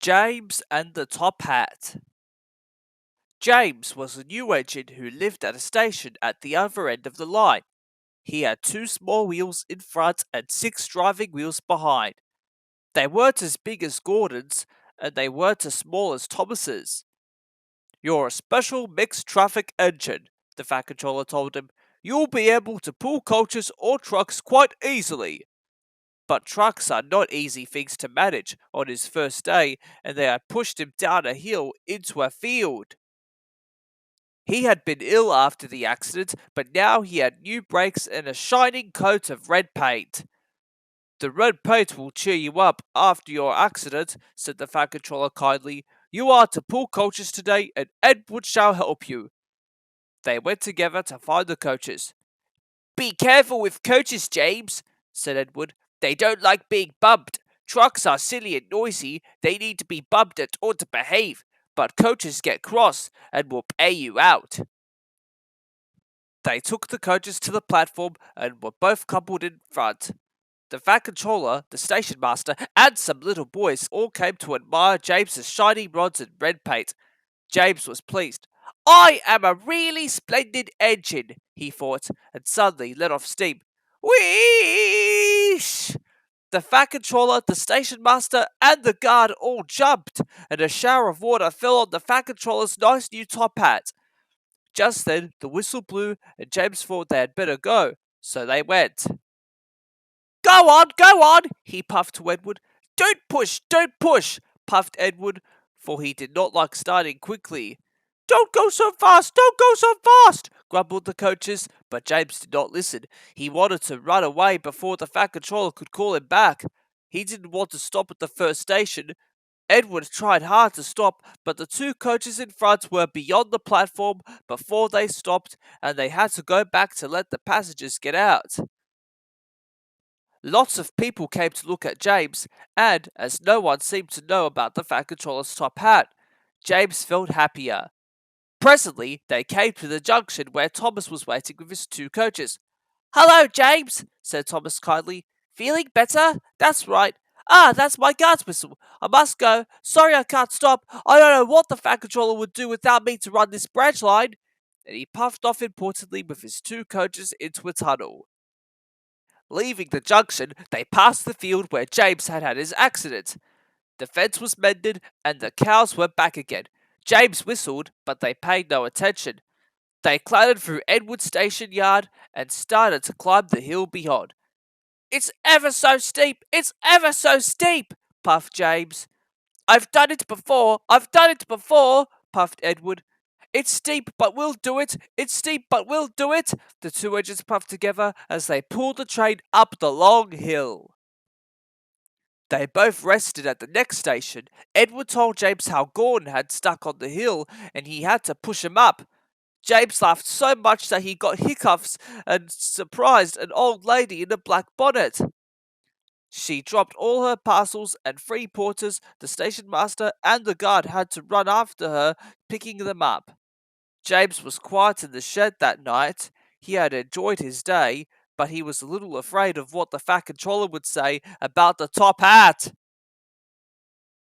James and the Top Hat. James was a new engine who lived at a station at the other end of the line. He had 2 small wheels in front and 6 driving wheels behind. They weren't as big as Gordon's, and they weren't as small as Thomas's. "You're a special mixed traffic engine," the Fat Controller told him. "You'll be able to pull coaches or trucks quite easily." But trucks are not easy things to manage on his first day, and they had pushed him down a hill into a field. He had been ill after the accident, but now he had new brakes and a shining coat of red paint. "The red paint will cheer you up after your accident," said the Fat Controller kindly. "You are to pull coaches today, and Edward shall help you." They went together to find the coaches. "Be careful with coaches, James," said Edward. "They don't like being bumped. Trucks are silly and noisy. They need to be bumped and taught to behave. But coaches get cross and will pay you out." They took the coaches to the platform and were both coupled in front. The Fat Controller, the station master, and some little boys all came to admire James's shining rods and red paint. James was pleased. "I am a really splendid engine," he thought, and suddenly let off steam. Wheesh! The Fat Controller, the station master, and the guard all jumped, and a shower of water fell on the Fat Controller's nice new top hat. Just then the whistle blew, and James thought they had better go, so they went. Go on, he puffed to Edward. Don't push, puffed Edward, for he did not like starting quickly. Don't go so fast, grumbled the coaches, but James did not listen. He wanted to run away before the Fat Controller could call him back. He didn't want to stop at the first station. Edward tried hard to stop, but the 2 coaches in front were beyond the platform before they stopped, and they had to go back to let the passengers get out. Lots of people came to look at James, and as no one seemed to know about the Fat Controller's top hat, James felt happier. Presently, they came to the junction where Thomas was waiting with his 2 coaches. "Hello, James," said Thomas kindly. "Feeling better? That's right. Ah, that's my guard's whistle. I must go. Sorry I can't stop. I don't know what the Fat Controller would do without me to run this branch line." And he puffed off importantly with his 2 coaches into a tunnel. Leaving the junction, they passed the field where James had had his accident. The fence was mended, and the cows were back again. James whistled, but they paid no attention. They clattered through Edward Station Yard and started to climb the hill beyond. It's ever so steep, puffed James. I've done it before, puffed Edward. It's steep, but we'll do it, the 2 engines puffed together as they pulled the train up the long hill. They both rested at the next station. Edward told James how Gordon had stuck on the hill and he had to push him up. James laughed so much that he got hiccups and surprised an old lady in a black bonnet. She dropped all her parcels, and 3 porters, the station master, and the guard had to run after her, picking them up. James was quiet in the shed that night. He had enjoyed his day, but he was a little afraid of what the Fat Controller would say about the top hat.